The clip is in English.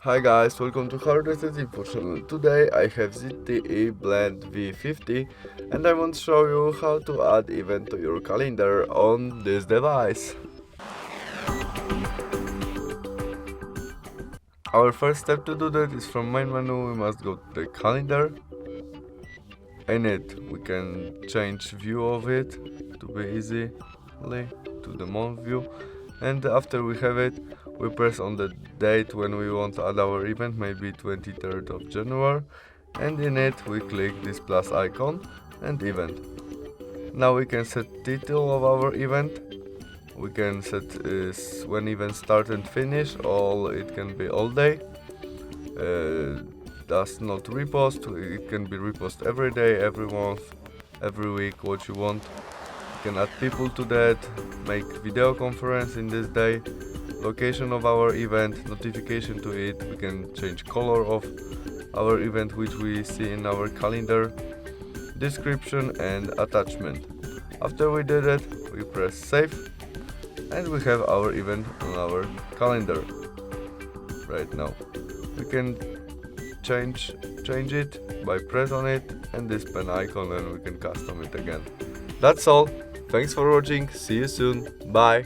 Hi guys, welcome to Hardest Info channel. Today I have ZTE Blade V50 and I want to show you how to add event to your calendar on this device. Our first step to do that is from main menu we must go to the calendar. In it we can change view of it to be easily to the month view, and after we have it we press on the date when we want to add our event, maybe 23rd of January, and in it we click this plus icon and event. Now we can set title of our event. We can set when event start and finish, or it can be all day. Does not repost, it can be repost every day, every month, every week, what you want. You can add people to that, make video conference in this day, location of our event, notification to it. We can change color of our event which we see in our calendar, description and attachment. After we did it, we press save and we have our event on our calendar right now. We can change it by press on it and this pen icon, and we can custom it again. That's all. Thanks for watching. See you soon. Bye.